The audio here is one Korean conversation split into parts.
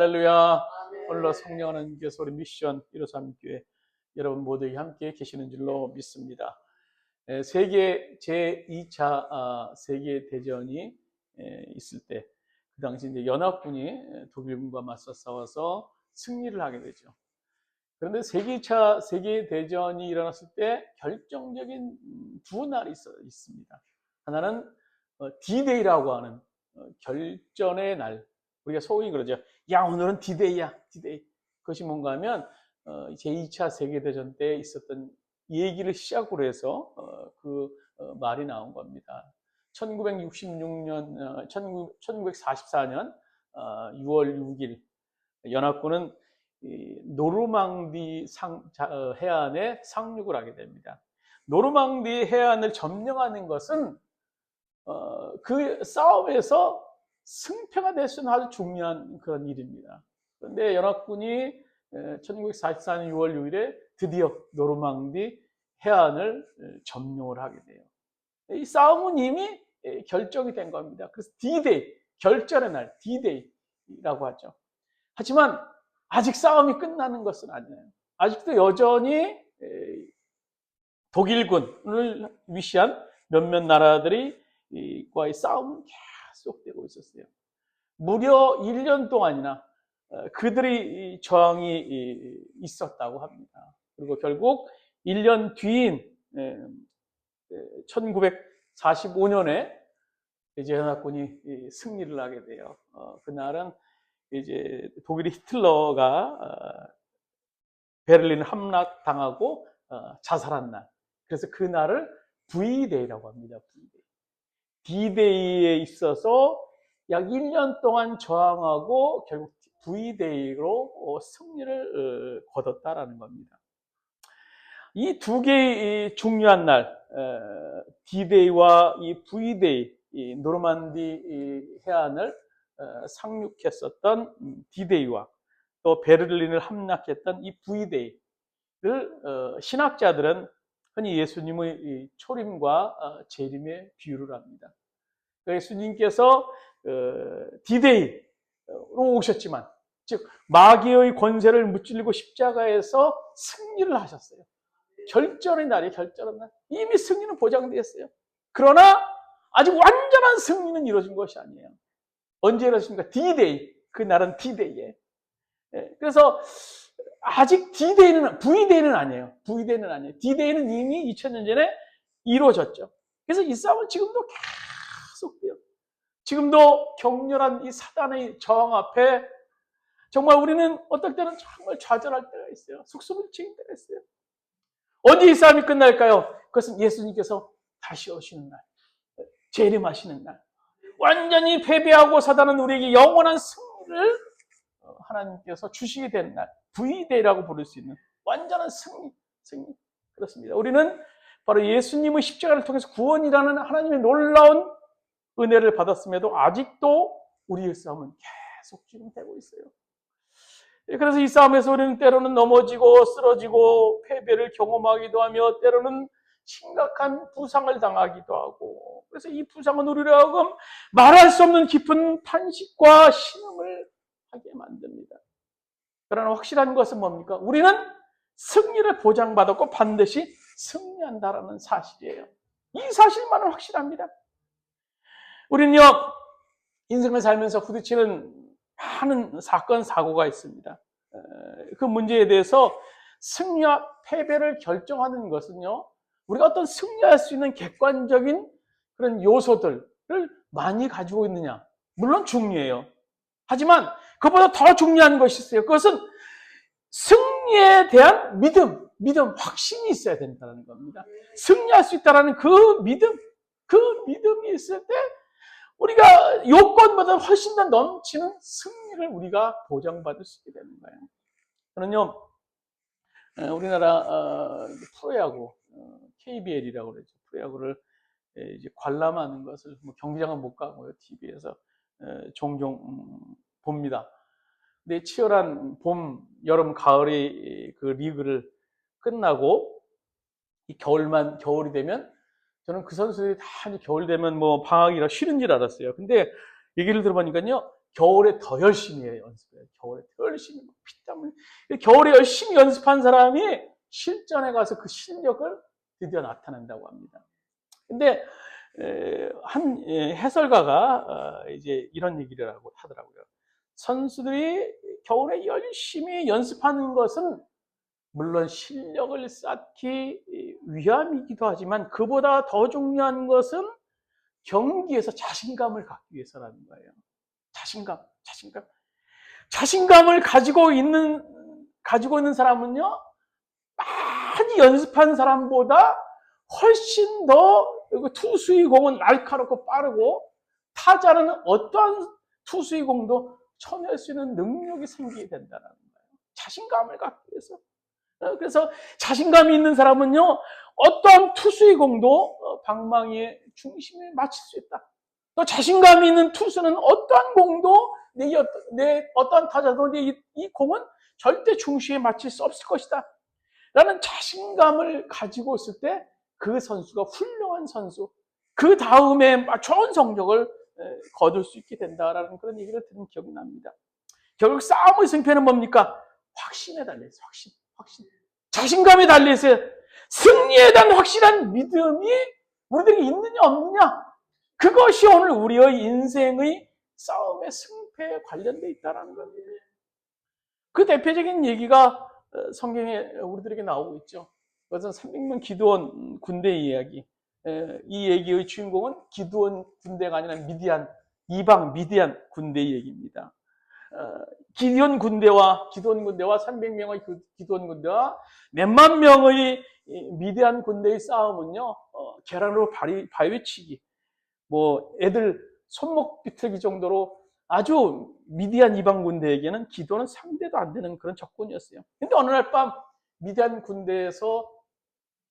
할렐루야. 오늘로 성령 하나님께서 우리 미션 153교회 여러분 모두에게 함께 계시는 줄로 믿습니다. 세계 제2차 세계대전이 있을 때 그 당시 이제 연합군이 독일군과 맞서 싸워서 승리를 하게 되죠. 그런데 제2차 세계대전이 일어났을 때 결정적인 두 날이 있습니다. 하나는 D-Day라고 하는 결전의 날. 우리가 소위 그러죠. 야, 오늘은 D-Day야, D-Day. 그것이 뭔가 하면 제2차 세계대전 때 있었던 얘기를 시작으로 해서 말이 나온 겁니다. 1966년, 1944년 6월 6일 연합군은 노르망디 해안에 상륙을 하게 됩니다. 노르망디 해안을 점령하는 것은 그 싸움에서 승패가 될 수 있는 아주 중요한 그런 일입니다. 그런데 연합군이 1944년 6월 6일에 드디어 노르망디 해안을 점령을 하게 돼요. 이 싸움은 이미 결정이 된 겁니다. 그래서 D-Day, 결전의 날, D-Day라고 하죠. 하지만 아직 싸움이 끝나는 것은 아니에요. 아직도 여전히 독일군을 위시한 몇몇 나라들과의 싸움은 계속되고 있었어요. 무려 1년 동안이나 그들이 저항이 있었다고 합니다. 그리고 결국 1년 뒤인 1945년에 이제 연합군이 승리를 하게 돼요. 그날은 이제 독일의 히틀러가 베를린을 함락당하고 자살한 날. 그래서 그 날을 V-Day라고 합니다. V-Day. D-Day에 있어서 약 1년 동안 저항하고 결국 V-Day로 승리를 거뒀다라는 겁니다. 이 두 개의 중요한 날, D-Day와 이 V-Day, 이 노르만디 해안을 상륙했었던 D-Day와 또 베를린을 함락했던 이 V-Day를 신학자들은 흔히 예수님의 초림과 재림에 비유를 합니다. 예수님께서 D-Day로 오셨지만, 즉 마귀의 권세를 무찔리고 십자가에서 승리를 하셨어요. 결전의 날이 결전의 날. 이미 승리는 보장되었어요. 그러나 아직 완전한 승리는 이루어진 것이 아니에요. 언제 이루어졌습니까? D-Day. 그 날은 D-Day에. 그래서 아직 D-Day는, V-Day는 아니에요. V-Day는 아니에요. D-Day는 이미 2000년 전에 이루어졌죠. 그래서 이 싸움은 지금도 계속돼요. 지금도 격렬한 이 사단의 저항 앞에 정말 우리는 어떨 때는 정말 좌절할 때가 있어요. 속수무책인 때가 있어요. 언제 이 싸움이 끝날까요? 그것은 예수님께서 다시 오시는 날, 재림하시는 날. 완전히 패배하고 사단은 우리에게 영원한 승리를 하나님께서 주시게 된 날, V-Day라고 부를 수 있는 완전한 승리. 그렇습니다. 우리는 바로 예수님의 십자가를 통해서 구원이라는 하나님의 놀라운 은혜를 받았음에도 아직도 우리의 싸움은 계속 지금 되고 있어요. 그래서 이 싸움에서 우리는 때로는 넘어지고 쓰러지고 패배를 경험하기도 하며 때로는 심각한 부상을 당하기도 하고, 그래서 이 부상은 우리로 하여금 말할 수 없는 깊은 탄식과 신음을 하게 만듭니다. 그러나 확실한 것은 뭡니까? 우리는 승리를 보장받았고 반드시 승리한다라는 사실이에요. 이 사실만은 확실합니다. 우리는요, 인생을 살면서 부딪히는 많은 사건, 사고가 있습니다. 그 문제에 대해서 승리와 패배를 결정하는 것은요, 우리가 어떤 승리할 수 있는 객관적인 그런 요소들을 많이 가지고 있느냐. 물론 중요해요. 하지만 그보다 더 중요한 것이 있어요. 그것은 승리에 대한 믿음, 확신이 있어야 된다는 겁니다. 승리할 수 있다는 그 믿음이 있을 때 우리가 요건보다 훨씬 더 넘치는 승리를 우리가 보장받을 수 있게 되는 거예요. 저는요, 우리나라 프로야구, KBL이라고 그러죠. 프로야구를 이제 관람하는 것을 경기장은 못 가고요. TV에서 종종 봅니다. 근데 치열한 봄, 여름, 가을의 그 리그를 끝나고 이 겨울이 되면 저는 그 선수들이 다 겨울 되면 뭐 방학이라 쉬는 줄 알았어요. 근데 얘기를 들어보니까요, 겨울에 더 열심히 해요, 연습해요. 겨울에 더 열심히, 피땀 흘려. 겨울에 열심히 연습한 사람이 실전에 가서 그 실력을 드디어 나타낸다고 합니다. 근데 한 해설가가 이제 이런 얘기를 하더라고요. 선수들이 겨울에 열심히 연습하는 것은 물론 실력을 쌓기 위함이기도 하지만 그보다 더 중요한 것은 경기에서 자신감을 갖기 위해서라는 거예요. 자신감을 가지고 있는 사람은요, 많이 연습한 사람보다 훨씬 더 투수의 공은 날카롭고 빠르고 타자는 어떠한 투수의 공도 쳐낼 수 있는 능력이 생기게 된다는 거예요. 자신감을 갖기 위해서. 그래서 자신감이 있는 사람은요, 어떠한 투수의 공도 방망이의 중심에 맞출 수 있다. 또 자신감이 있는 투수는 어떠한 공도 내 어떠한 타자도 이 공은 절대 중심에 맞출 수 없을 것이다. 라는 자신감을 가지고 있을 때 그 선수가 훌륭한 선수, 그 다음에 좋은 성적을 거둘 수 있게 된다라는 그런 얘기를 들은 기억이 납니다. 결국 싸움의 승패는 뭡니까? 확신에 달려있어요. 확신. 자신감에 달려있어요. 승리에 대한 확실한 믿음이 우리들에게 있느냐 없느냐, 그것이 오늘 우리의 인생의 싸움의 승패에 관련되어 있다는 겁니다. 그 대표적인 얘기가 성경에 우리들에게 나오고 있죠. 그것은 300명 기드온 군대 이야기. 이 얘기의 주인공은 기드온 군대가 아니라 이방 미디안 군대 얘기입니다. 기드온 군대와 300명의 기드온 군대와 몇만 명의 미디안 군대의 싸움은요, 계란으로 바위치기, 애들 손목 비틀기 정도로 아주 미디안 이방 군대에게는 기드온은 상대도 안 되는 그런 적군이었어요. 근데 어느 날 밤 미디안 군대에서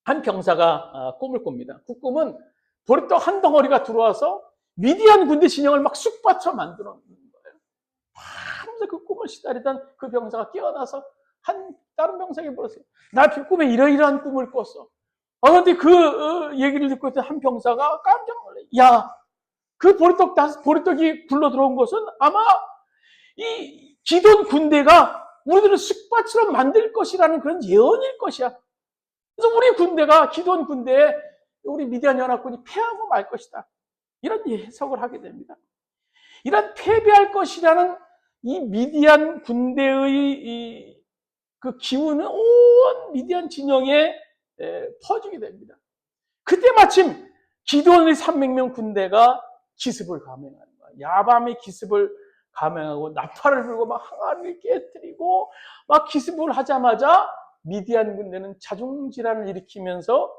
한 병사가 꿈을 꿉니다. 그 꿈은 보리떡 한 덩어리가 들어와서 미디안 군대 진영을 막 쑥밭으로 만들어 놓는 거예요. 밤새 그 꿈을 시달리던 그 병사가 깨어나서 다른 병사에게 물었어요. 나 꿈에 이러이러한 꿈을 꿨어. 그런데 그 얘기를 듣고 있던 한 병사가 깜짝 놀래. 야, 그 보리떡이 굴러 들어온 것은 아마 이 기드온 군대가 우리들을 쑥밭으로 만들 것이라는 그런 예언일 것이야. 그래서 우리 군대가 기드온 군대에 우리 미디안 연합군이 패하고 말 것이다. 이런 해석을 하게 됩니다. 이런 패배할 것이라는 이 미디안 군대의 그 기운은 온 미디안 진영에 퍼지게 됩니다. 그때 마침 기드온의 300명 군대가 기습을 감행하는 거야. 야밤에 기습을 감행하고 나팔을 불고 막 항아리를 깨뜨리고 막 기습을 하자마자 미디안 군대는 자중질환을 일으키면서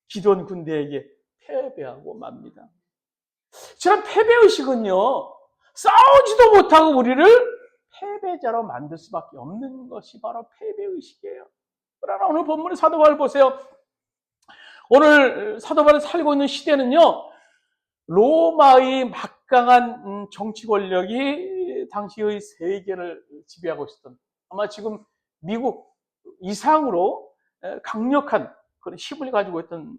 기드온 군대에게 패배하고 맙니다. 저런 패배의식은요, 싸우지도 못하고 우리를 패배자로 만들 수밖에 없는 것이 바로 패배의식이에요. 그러나 오늘 본문의 사도 바울 보세요. 오늘 사도 바울이 살고 있는 시대는요, 로마의 막강한 정치 권력이 당시의 세계를 지배하고 있었던, 아마 지금 미국 이상으로 강력한 그런 힘을 가지고 있던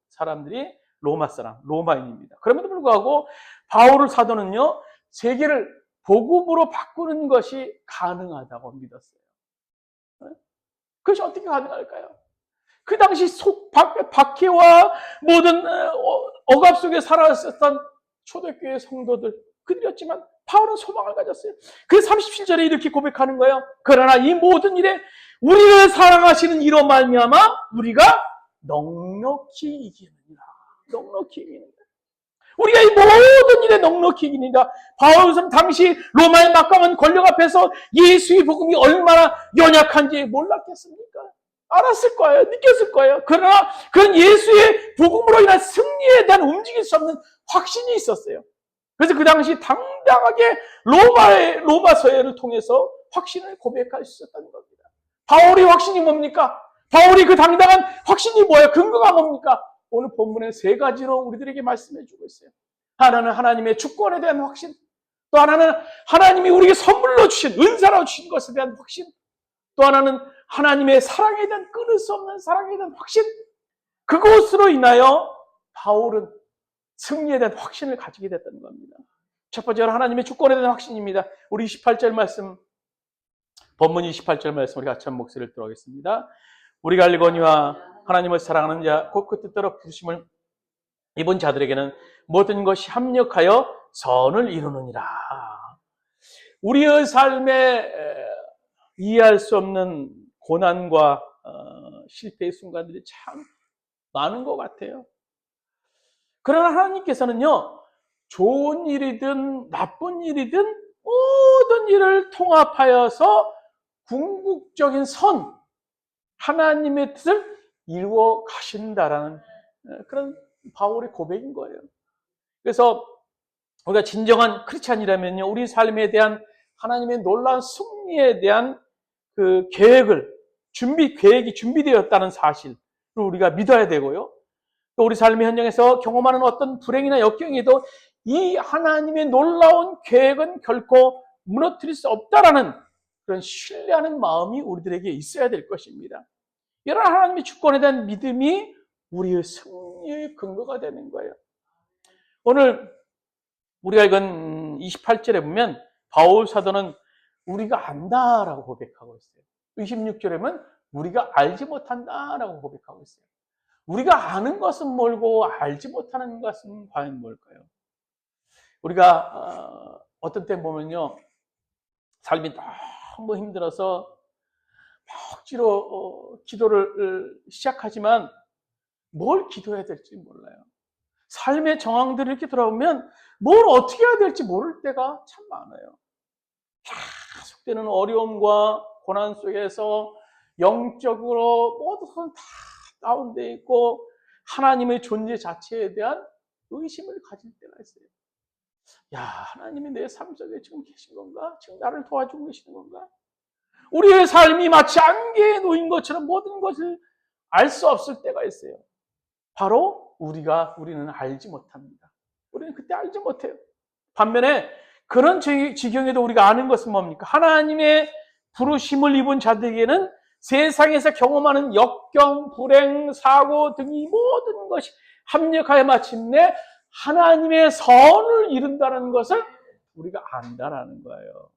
사람들이 로마인입니다. 그럼에도 불구하고 바울 사도는요, 세계를 복음으로 바꾸는 것이 가능하다고 믿었어요. 그것이 어떻게 가능할까요? 그 당시 박해와 모든 억압 속에 살아있었던 초대교회 성도들, 그들이었지만 바울은 소망을 가졌어요. 그래서 37절에 이렇게 고백하는 거예요. 그러나 이 모든 일에 우리를 사랑하시는 이로 말미암아 우리가 넉넉히 이기느니라. 넉넉히 이기느니라. 우리가 이 모든 일에 넉넉히 이기느니라. 바울은 당시 로마의 막강한 권력 앞에서 예수의 복음이 얼마나 연약한지 몰랐겠습니까? 알았을 거예요. 느꼈을 거예요. 그러나 그런 예수의 복음으로 인한 승리에 대한 움직일 수 없는 확신이 있었어요. 그래서 그 당시 당당하게 로마 서예를 통해서 확신을 고백할 수 있었다는 겁니다. 바울의 확신이 뭡니까? 바울이 그 당당한 확신이 뭐예요? 근거가 뭡니까? 오늘 본문에 세 가지로 우리들에게 말씀해 주고 있어요. 하나는 하나님의 주권에 대한 확신, 또 하나는 하나님이 우리에게 선물로 주신, 은사로 주신 것에 대한 확신, 또 하나는 하나님의 사랑에 대한, 끊을 수 없는 사랑에 대한 확신. 그것으로 인하여 바울은 승리에 대한 확신을 가지게 됐다는 겁니다. 첫 번째로 하나님의 주권에 대한 확신입니다. 우리 28절 말씀, 본문 28절 말씀 우리 같이 한 목소리를 들어보겠습니다. 우리가 알거니와 하나님을 사랑하는 자, 곧 그 뜻대로 부르심을 입은 자들에게는 모든 것이 합력하여 선을 이루느니라. 우리의 삶에 이해할 수 없는 고난과 실패의 순간들이 참 많은 것 같아요. 그러나 하나님께서는요, 좋은 일이든 나쁜 일이든 모든 일을 통합하여서 궁극적인 선, 하나님의 뜻을 이루어 가신다라는 그런 바울의 고백인 거예요. 그래서 우리가 진정한 크리스찬이라면요, 우리 삶에 대한 하나님의 놀라운 승리에 대한 그 계획이 준비되었다는 사실을 우리가 믿어야 되고요. 또 우리 삶의 현장에서 경험하는 어떤 불행이나 역경에도 이 하나님의 놀라운 계획은 결코 무너뜨릴 수 없다라는 그런 신뢰하는 마음이 우리들에게 있어야 될 것입니다. 이런 하나님의 주권에 대한 믿음이 우리의 승리의 근거가 되는 거예요. 오늘 우리가 읽은 28절에 보면 바울 사도는 우리가 안다라고 고백하고 있어요. 26절에 보면 우리가 알지 못한다라고 고백하고 있어요. 우리가 아는 것은 뭘고 알지 못하는 것은 과연 뭘까요? 우리가 어떤 때 보면요, 삶이 너무 힘들어서 억지로 기도를 시작하지만 뭘 기도해야 될지 몰라요. 삶의 정황들을 이렇게 돌아보면 뭘 어떻게 해야 될지 모를 때가 참 많아요. 계속되는 어려움과 고난 속에서 영적으로 모든 다 다운되어 있고 하나님의 존재 자체에 대한 의심을 가질 때가 있어요. 야, 하나님이 내 삶 속에 지금 계신 건가? 지금 나를 도와주고 계시는 건가? 우리의 삶이 마치 안개에 놓인 것처럼 모든 것을 알 수 없을 때가 있어요. 바로 우리는 알지 못합니다. 우리는 그때 알지 못해요. 반면에 그런 지경에도 우리가 아는 것은 뭡니까? 하나님의 부르심을 입은 자들에게는 세상에서 경험하는 역경, 불행, 사고 등이 모든 것이 합력하여 마침내 하나님의 선을 이룬다는 것을 우리가 안다라는 거예요.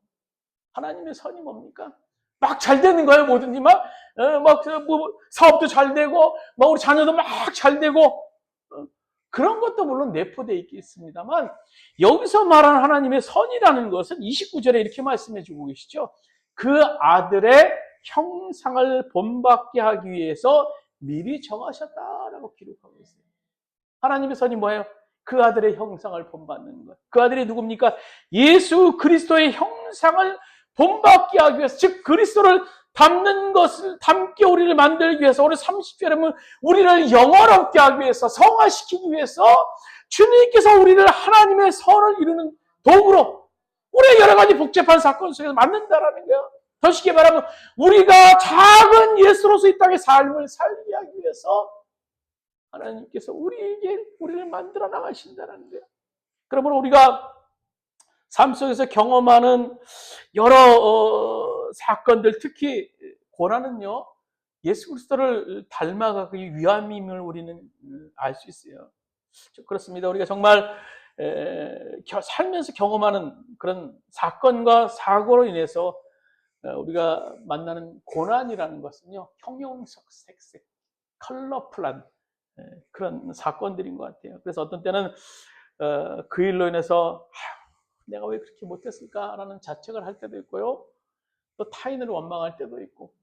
하나님의 선이 뭡니까? 막 잘 되는 거예요, 뭐든지 사업도 잘 되고, 우리 자녀도 막 잘 되고, 그런 것도 물론 내포되어 있겠습니다만, 여기서 말하는 하나님의 선이라는 것은 29절에 이렇게 말씀해 주고 계시죠. 그 아들의 형상을 본받게 하기 위해서 미리 정하셨다라고 기록하고 있어요. 하나님의 선이 뭐예요? 그 아들의 형상을 본받는 것. 그 아들이 누굽니까? 예수 그리스도의 형상을 본받게 하기 위해서, 즉 그리스도를 담게 우리를 만들기 위해서, 오늘 30절에 보면 우리를 영화롭게 하기 위해서, 성화시키기 위해서 주님께서 우리를 하나님의 선을 이루는 도구로 우리의 여러 가지 복잡한 사건 속에서 만든다라는 거예요. 더 쉽게 말하면 우리가 작은 예수로서 이 땅의 삶을 살게 하기 위해서 하나님께서 우리를 만들어 나가신다는 거예요. 그러므로 우리가 삶 속에서 경험하는 여러 사건들, 특히 고난은요, 예수 그리스도를 닮아가기 위함임을 우리는 알 수 있어요. 그렇습니다. 우리가 정말 살면서 경험하는 그런 사건과 사고로 인해서 우리가 만나는 고난이라는 것은요, 형용색색, 컬러풀한 그런 사건들인 것 같아요. 그래서 어떤 때는 그 일로 인해서 내가 왜 그렇게 못했을까라는 자책을 할 때도 있고요. 또 타인을 원망할 때도 있고.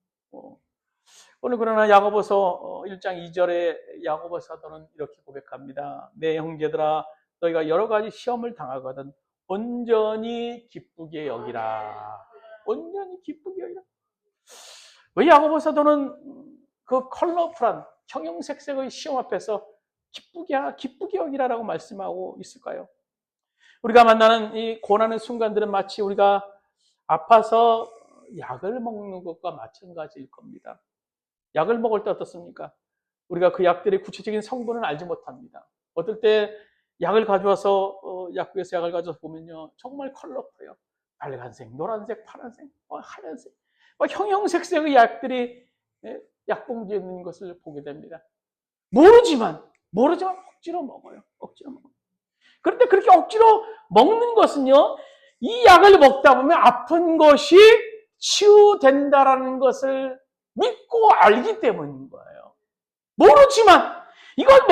오늘 그러나 야고보서 1장 2절에 야고보 사도는 이렇게 고백합니다. 내 형제들아, 너희가 여러 가지 시험을 당하거든 온전히 기쁘게 여기라. 온전히 기쁘게 여기라. 왜 야고보 사도는 그 컬러풀한 형형색색의 시험 앞에서 기쁘게 여기라라고 말씀하고 있을까요? 우리가 만나는 이 고난의 순간들은 마치 우리가 아파서 약을 먹는 것과 마찬가지일 겁니다. 약을 먹을 때 어떻습니까? 우리가 그 약들의 구체적인 성분은 알지 못합니다. 어떨 때 약을 가져와서 약국에서 약을 가져와서 보면요, 정말 컬러풀해요. 빨간색, 노란색, 파란색, 하얀색, 형형색색의 약들이 약봉지에 있는 것을 보게 됩니다. 모르지만 억지로 먹어요. 억지로 먹어요. 그런데 그렇게 억지로 먹는 것은요, 이 약을 먹다 보면 아픈 것이 치유된다라는 것을 믿고 알기 때문인 거예요. 모르지만 이걸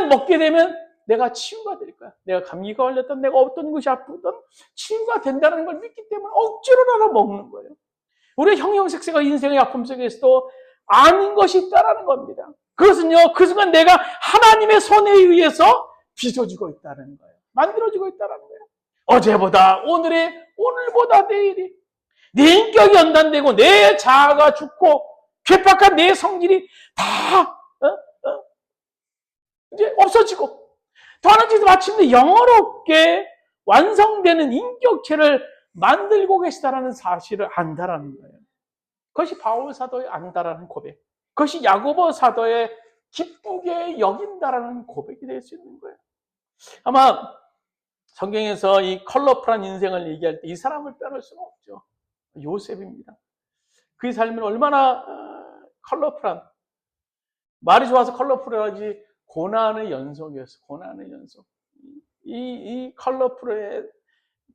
먹게 되면 내가 치유가 될 거야. 내가 감기가 걸렸던, 내가 어떤 것이 아프든 치유가 된다는 걸 믿기 때문에 억지로라도 먹는 거예요. 우리 형형색색과 인생의 아픔 속에서도 아닌 것이 있다는 겁니다. 그것은요, 그 순간 내가 하나님의 손에 의해서 빚어지고 있다는 거예요. 만들어지고 있다는 거예요. 어제보다 오늘보다 내일이 내 인격이 연단되고 내 자아가 죽고 괴팍한 내 성질이 다 이제 없어지고 더 하나님께서 마침내 영어롭게 완성되는 인격체를 만들고 계시다라는 사실을 안다라는 거예요. 그것이 바울 사도의 안다라는 고백. 그것이 야고보 사도의 기쁘게 여긴다라는 고백이 될 수 있는 거예요. 아마 성경에서 이 컬러풀한 인생을 얘기할 때 이 사람을 빼놓을 수는 없죠. 요셉입니다. 그의 삶은 얼마나 컬러풀한, 말이 좋아서 컬러풀하지 고난의 연속이었어. 고난의 연속. 이 컬러풀에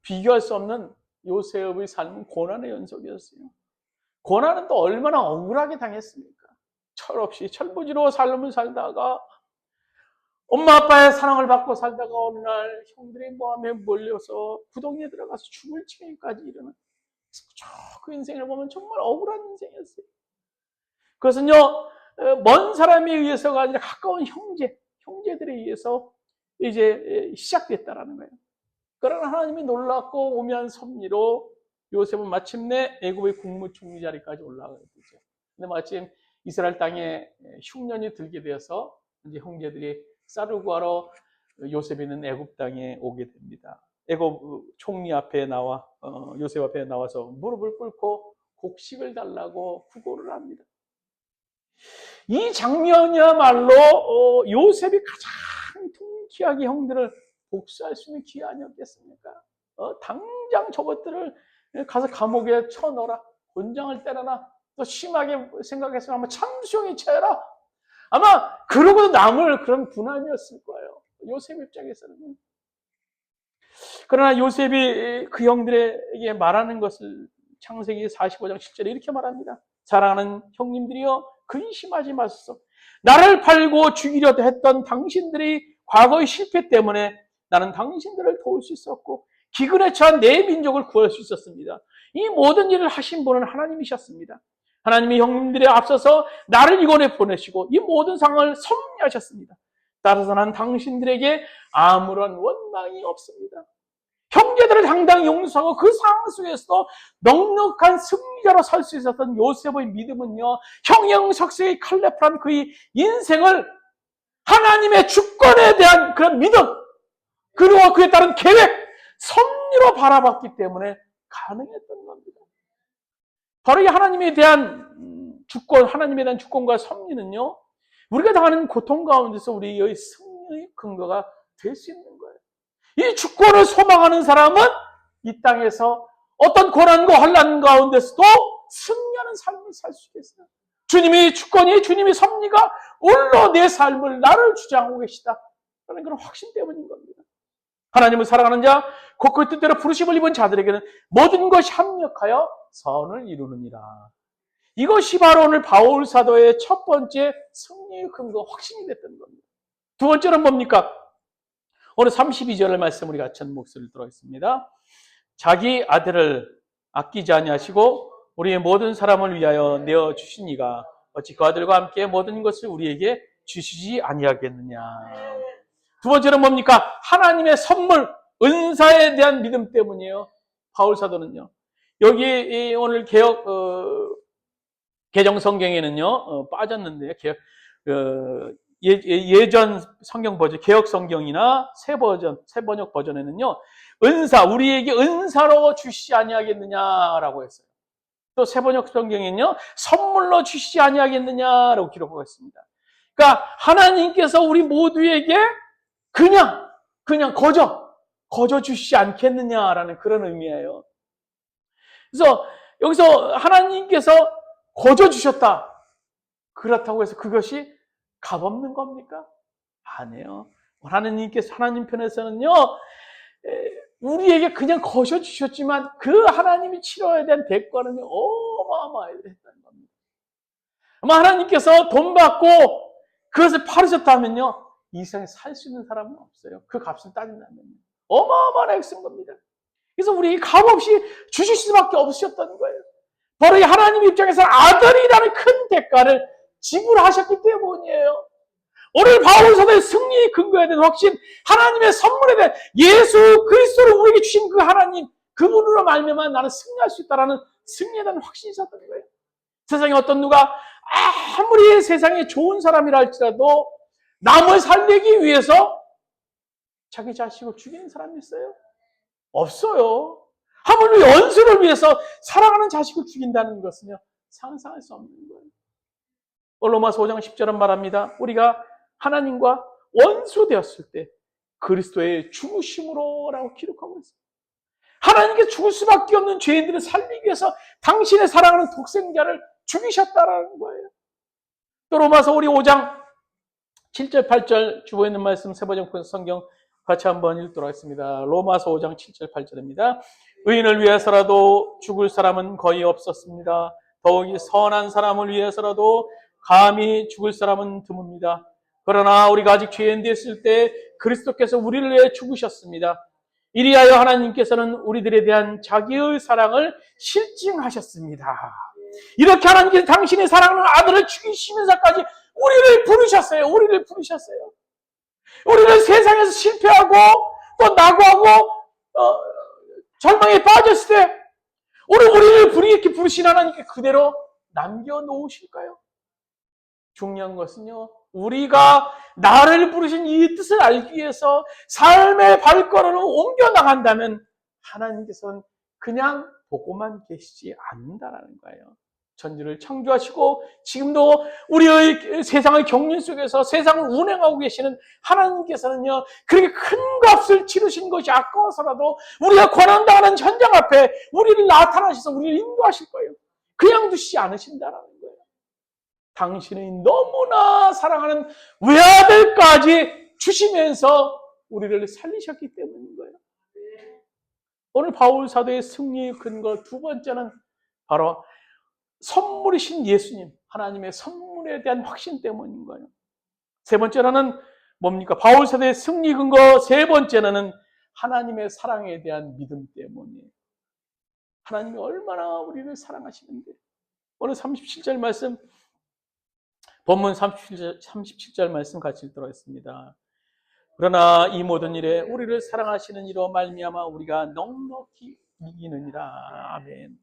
비교할 수 없는 요셉의 삶은 고난의 연속이었어요. 고난은 또 얼마나 억울하게 당했습니까? 철없이 철부지로 삶을 살다가 엄마 아빠의 사랑을 받고 살다가 어느 날 형들의 모함에 몰려서 구덩이에 들어가서 죽을 지경까지 이르는 그 인생을 보면 정말 억울한 인생이었어요. 그것은요, 먼 사람에 의해서가 아니라 가까운 형제들에 의해서 이제 시작됐다라는 거예요. 그러나 하나님이 놀랍고 오묘한 섭리로 요셉은 마침내 애굽의 국무총리 자리까지 올라가게 되죠. 근데 마침 이스라엘 땅에 흉년이 들게 되어서 이제 형제들이 쌀을 구하러 요셉이 있는 애굽 땅에 오게 됩니다. 애굽 총리 앞에 요셉 앞에 나와서 무릎을 꿇고 곡식을 달라고 구걸을 합니다. 이 장면이야말로 요셉이 가장 통쾌하게 형들을 복수할 수 있는 기회 아니었겠습니까? 당장 저것들을 가서 감옥에 쳐넣어라, 곤장을 때려라, 또 심하게 생각해서 한번 참수형에 쳐라. 아마 그러고도 남을 그런 분함이었을 거예요. 요셉 입장에서는. 그러나 요셉이 그 형들에게 말하는 것을 창세기 45장 7절에 이렇게 말합니다. 사랑하는 형님들이여 근심하지 마소서. 나를 팔고 죽이려 했던 당신들의 과거의 실패 때문에 나는 당신들을 도울 수 있었고 기근에 처한 내 민족을 구할 수 있었습니다. 이 모든 일을 하신 분은 하나님이셨습니다. 하나님이 형님들에 앞서서 나를 이곳에 보내시고 이 모든 상황을 섭리하셨습니다. 따라서 난 당신들에게 아무런 원망이 없습니다. 형제들을 당당히 용서하고 그 상황 속에서도 넉넉한 승리자로 살 수 있었던 요셉의 믿음은요, 형형석색의 컬러풀한 그의 인생을 하나님의 주권에 대한 그런 믿음, 그리고 그에 따른 계획, 섭리로 바라봤기 때문에 가능했던 겁니다. 바로 이 하나님에 대한 주권, 하나님에 대한 주권과 섭리는요, 우리가 당하는 고통 가운데서 우리의 승리의 근거가 될 수 있는 거예요. 이 주권을 소망하는 사람은 이 땅에서 어떤 고난과 환난 가운데서도 승리하는 삶을 살 수 있겠어요. 주님이 주권이, 주님이 섭리가 홀로 내 삶을, 나를 주장하고 계시다. 라는 그런 확신 때문인 겁니다. 하나님을 사랑하는 자, 곧 그 뜻대로 부르심을 입은 자들에게는 모든 것이 합력하여 선을 이루느니라. 이것이 바로 오늘 바울 사도의 첫 번째 승리의 근거, 확신이 됐던 겁니다. 두 번째는 뭡니까? 오늘 32절의 말씀 우리 같이 한 목소리를 들어보겠습니다. 자기 아들을 아끼지 아니하시고 우리의 모든 사람을 위하여 내어 주신 이가 어찌 그 아들과 함께 모든 것을 우리에게 주시지 아니하겠느냐. 두 번째는 뭡니까? 하나님의 선물, 은사에 대한 믿음 때문이에요. 바울 사도는요. 여기 오늘 개정 성경에는요 빠졌는데요. 예전 성경 버전, 개혁 성경이나 새 번역 버전에는요, 은사, 우리에게 은사로 주시지 아니하겠느냐라고 했어요. 또 새 번역 성경에는요, 선물로 주시지 아니하겠느냐라고 기록하고 있습니다. 그러니까 하나님께서 우리 모두에게 그냥 거저 주시지 않겠느냐라는 그런 의미예요. 그래서 여기서 하나님께서 거저 주셨다. 그렇다고 해서 그것이 값없는 겁니까? 아니에요. 하나님께서, 하나님 편에서는요, 우리에게 그냥 거셔 주셨지만 그 하나님이 치러야 되는 대가는 어마어마했다는 겁니다. 아마 하나님께서 돈 받고 그것을 팔으셨다면요, 이 세상에 살 수 있는 사람은 없어요. 그 값을 따진다면 어마어마한 액수인 겁니다. 그래서 우리 값없이 주실 수밖에 없으셨다는 거예요. 바로 이 하나님 입장에서 아들이라는 큰 대가를 지불하셨기 때문이에요. 오늘 바울 사도의 승리의 근거에 대한 확신, 하나님의 선물에 대한 예수 그리스도를 우리에게 주신 그 하나님, 그분으로 말미암아 나는 승리할 수 있다라는 승리에 대한 확신이 있었던 거예요. 세상에 어떤 누가 아무리 세상에 좋은 사람이라 할지라도 남을 살리기 위해서 자기 자식을 죽이는 사람이 있어요? 없어요. 하물며 연수를 위해서 사랑하는 자식을 죽인다는 것은요, 상상할 수 없는 거예요. 로마서 5장 10절은 말합니다. 우리가 하나님과 원수되었을 때 그리스도의 죽으심으로 라고 기록하고 있습니다. 하나님께 죽을 수밖에 없는 죄인들을 살리기 위해서 당신의 사랑하는 독생자를 죽이셨다라는 거예요. 또 로마서 우리 5장 7절 8절 주보에 있는 말씀 세 번째 성경 같이 한번 읽도록 하겠습니다. 로마서 5장 7절 8절입니다. 의인을 위해서라도 죽을 사람은 거의 없었습니다. 더욱이 선한 사람을 위해서라도 감히 죽을 사람은 드뭅니다. 그러나 우리가 아직 죄인 됐을 때 그리스도께서 우리를 위해 죽으셨습니다. 이리하여 하나님께서는 우리들에 대한 자기의 사랑을 실증하셨습니다. 이렇게 하나님께서 당신의 사랑하는 아들을 죽이시면서까지 우리를 부르셨어요. 우리를 부르셨어요. 우리를 세상에서 실패하고 또 낙오하고 절망에 빠졌을 때 오늘 우리를 이렇게 부르신 하나님께 그대로 남겨놓으실까요? 중요한 것은요, 우리가 나를 부르신 이 뜻을 알기 위해서 삶의 발걸음을 옮겨나간다면 하나님께서는 그냥 보고만 계시지 않는다는 거예요. 천지를 창조하시고 지금도 우리의 세상의 경륜 속에서 세상을 운행하고 계시는 하나님께서는요, 그렇게 큰 값을 치르신 것이 아까워서라도 우리가 고난당하는 현장 앞에 우리를 나타나셔서 우리를 인도하실 거예요. 그냥 두시지 않으신다라는 거예요. 당신이 너무나 사랑하는 외아들까지 주시면서 우리를 살리셨기 때문인 거예요. 오늘 바울 사도의 승리의 근거 두 번째는 바로 선물이신 예수님, 하나님의 선물에 대한 확신 때문인 거예요. 세 번째는 뭡니까? 바울 사도의 승리 근거 세 번째는 하나님의 사랑에 대한 믿음 때문이에요. 하나님이 얼마나 우리를 사랑하시는데. 오늘 37절 말씀, 본문 37절 말씀 같이 읽도록 하겠습니다. 그러나 이 모든 일에 우리를 사랑하시는 이로 말미암아 우리가 넉넉히 이기느니라. 아멘.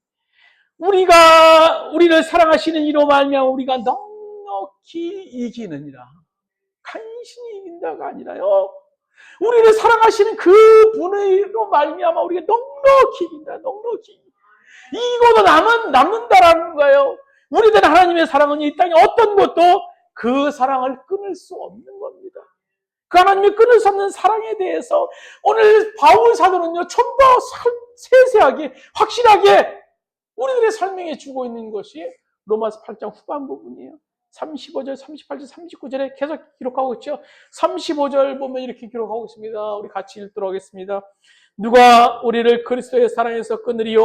우리를 사랑하시는 이로 말미암아 우리가 넉넉히 이기느니라. 간신히 이긴다가 아니라요, 우리를 사랑하시는 그 분으로 말미암아 우리가 넉넉히 이긴다. 넉넉히 이기고도 남는다라는 거예요. 우리들 하나님의 사랑은 이 땅에 어떤 것도 그 사랑을 끊을 수 없는 겁니다. 그 하나님이 끊을 수 없는 사랑에 대해서 오늘 바울 사도는요, 좀 더 세세하게 확실하게 우리들의 설명해 주고 있는 것이 로마서 8장 후반 부분이에요. 35절, 38절, 39절에 계속 기록하고 있죠. 35절 보면 이렇게 기록하고 있습니다. 우리 같이 읽도록 하겠습니다. 누가 우리를 그리스도의 사랑에서 끊으리요?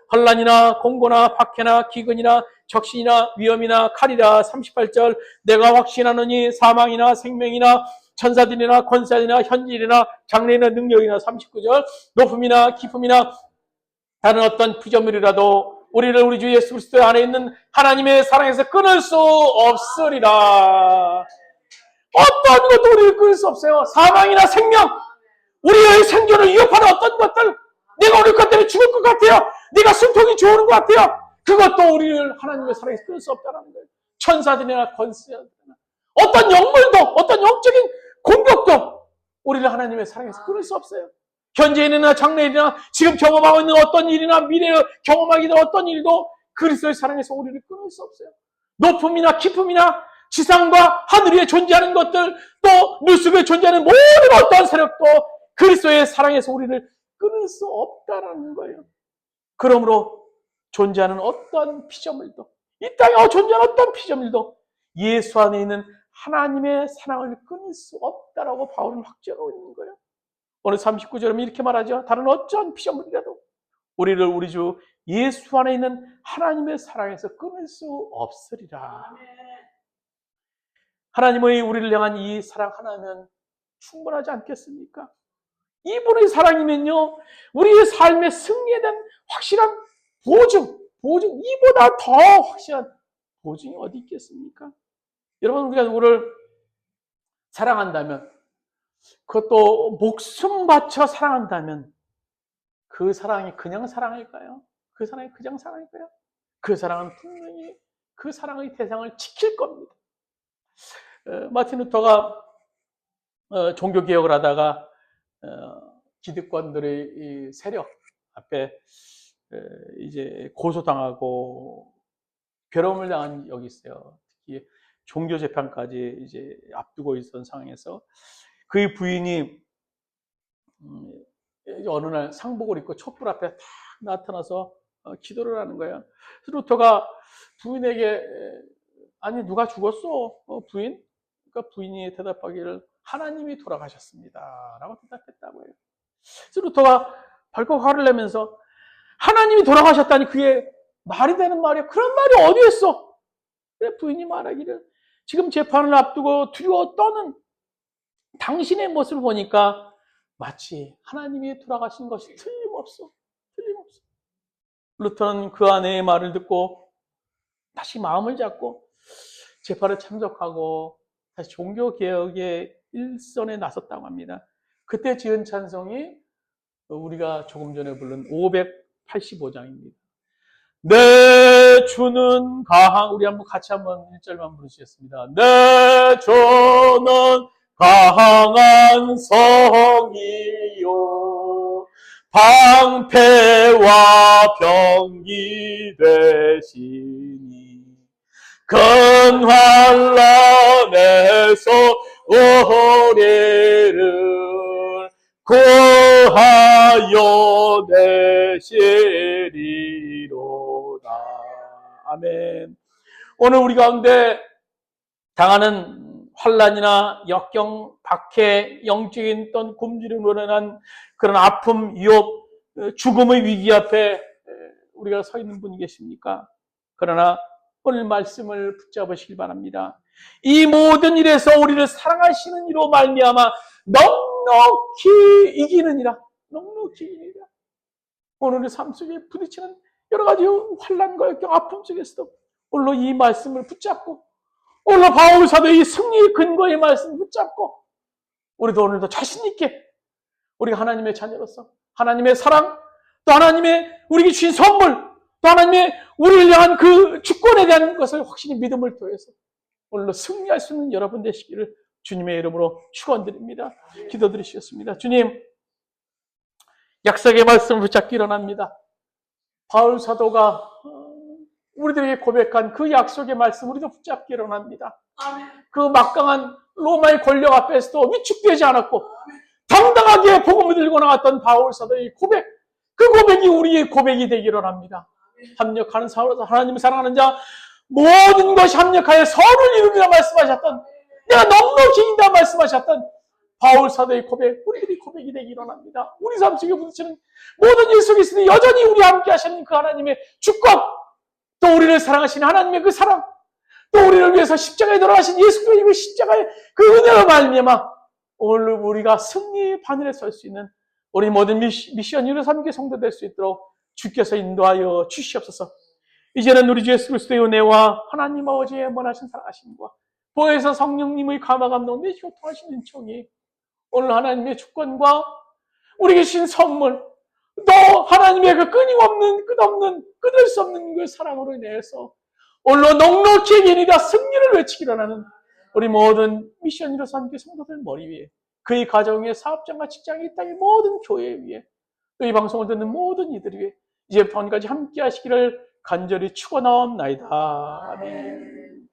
환난이나 공고나 박해나 기근이나 적신이나 위험이나 칼이라. 38절, 내가 확신하노니 사망이나 생명이나 천사들이나 권세들이나 현질이나 장래나 능력이나. 39절, 높음이나 깊음이나 다른 어떤 피조물이라도 우리를 우리 주 예수 그리스도 안에 있는 하나님의 사랑에서 끊을 수 없으리라. 어떤 것도 우리를 끊을 수 없어요. 사망이나 생명, 우리의 생존을 위협하는 어떤 것들, 내가 우리 것 때문에 죽을 것 같아요, 내가 숨통이 좋은 것 같아요, 그것도 우리를 하나님의 사랑에서 끊을 수 없다는 거예요. 천사들이나 권세들이나 어떤 영물도, 어떤 영적인 공격도 우리를 하나님의 사랑에서 끊을 수 없어요. 현재일이나 장래일이나 지금 경험하고 있는 어떤 일이나 미래에 경험하게 될 어떤 일도 그리스도의 사랑에서 우리를 끊을 수 없어요. 높음이나 깊음이나 지상과 하늘 위에 존재하는 것들, 또 물속에 존재하는 모든 어떤 세력도 그리스도의 사랑에서 우리를 끊을 수 없다라는 거예요. 그러므로 존재하는 어떤 피조물도, 이 땅에 존재하는 어떤 피조물도 예수 안에 있는 하나님의 사랑을 끊을 수 없다. 있다라고 바울은 확증하고 있는 거예요. 오늘 39절은 이렇게 말하죠. 다른 어떤 피조물이라도 우리를 우리 주 예수 안에 있는 하나님의 사랑에서 끊을 수 없으리라. 하나님의 우리를 향한 이 사랑 하나면 충분하지 않겠습니까? 이분의 사랑이면요, 우리의 삶의 승리에 대한 확실한 보증, 이보다 더 확실한 보증이 어디 있겠습니까? 여러분, 우리가 누구를 사랑한다면, 그것도 목숨 바쳐 사랑한다면, 그 사랑이 그냥 사랑일까요? 그 사랑이 그냥 사랑일까요? 그 사랑은 분명히 그 사랑의 대상을 지킬 겁니다. 마틴 루터가 종교개혁을 하다가 기득권들의 이 세력 앞에 이제 고소당하고 괴로움을 당한 적이 있어요. 특히 종교재판까지 이제 앞두고 있던 상황에서 그의 부인이 어느 날 상복을 입고 촛불 앞에 딱 나타나서 기도를 하는 거예요. 루터가 부인에게 아니 누가 죽었어? 부인? 그러니까 부인이 대답하기를 하나님이 돌아가셨습니다 라고 대답했다고 해요. 루터가 발칵 화를 내면서 하나님이 돌아가셨다니 그게 말이 되는 말이야? 그런 말이 어디 있어? 그래 부인이 말하기를 지금 재판을 앞두고 두려워 떠는 당신의 모습을 보니까 마치 하나님이 돌아가신 것이 틀림없어. 루터는 그 아내의 말을 듣고 다시 마음을 잡고 재판에 참석하고 다시 종교개혁의 일선에 나섰다고 합니다. 그때 지은 찬송이 우리가 조금 전에 부른 585장입니다. 내 주는 우리 같이 한번 1절만 부르시겠습니다. 내 주는 강한 성이요 방패와 병기 되시니 큰 환난에서 우리를 구하여 내시리로다. 아멘. 오늘 우리 가운데 당하는 환난이나 역경, 박해, 영적인 어떤 굶주림으로 인한 그런 아픔, 위협, 죽음의 위기 앞에 우리가 서 있는 분이 계십니까? 그러나 오늘 말씀을 붙잡으시길 바랍니다. 이 모든 일에서 우리를 사랑하시는 이로 말미암아 넉넉히 이기느니라. 오늘의 삶 속에 부딪히는 여러 가지 환난과 역경, 아픔 속에서도 오늘 이 말씀을 붙잡고 오늘 바울 사도의 승리의 근거의 말씀을 붙잡고 우리도 오늘도 자신 있게 우리가 하나님의 자녀로서 하나님의 사랑, 또 하나님의 우리에게 주신 선물, 또 하나님의 우리를 향한 그 주권에 대한 것을 확실히 믿음을 통해서 오늘도 승리할 수 있는 여러분 되시기를 주님의 이름으로 축원드립니다. 기도드리시겠습니다. 주님, 약속의 말씀을 붙잡기 일어납니다. 바울 사도가 우리들에게 고백한 그 약속의 말씀 우리도 붙잡기 일어납니다. 그 막강한 로마의 권력 앞에서도 위축되지 않았고 당당하게 복음을 들고 나갔던 바울 사도의 고백, 그 고백이 우리의 고백이 되기를 합니다. 합력하는 사람으로서 하나님을 사랑하는 자 모든 것이 합력하여 선을 이루리라 말씀하셨던, 내가 넉넉히 이긴다 말씀하셨던 바울 사도의 고백, 우리들이 고백이 되기를 합니다. 우리 삶 속에 부딪히는 모든 일 속에 있으니 여전히 우리 함께 하시는 그 하나님의 주권, 또 우리를 사랑하시는 하나님의 그 사랑, 또 우리를 위해서 십자가에 돌아가신 예수 그리스도의 그 십자가의 그 은혜로 말미암아 오늘 우리가 승리의 바늘에 설 수 있는 우리 모든 미션 유로 삼기 성도 될 수 있도록 주께서 인도하여 주시옵소서. 이제는 우리 주 예수 그리스도의 은혜와 하나님 아버지의 원하신 사랑하심과 보혜사 성령님의 감화감동 내시고 통하시는 은총이 오늘 하나님의 주권과 우리에게 주신 선물, 또 하나님의 그 끊임없는 끝없는 끊을 수 없는 그 사랑으로 인해서 오늘 넉넉히 이기리라 승리를 외치기를 하는 우리 모든 미션 유로 삼기 성도들 머리 위에, 그의 가정의 사업장과 직장의 이 땅의 모든 교회 위에, 또 이 방송을 듣는 모든 이들 위에 이제부터 언제까지 함께 하시기를 간절히 축원하옵나이다. 아멘.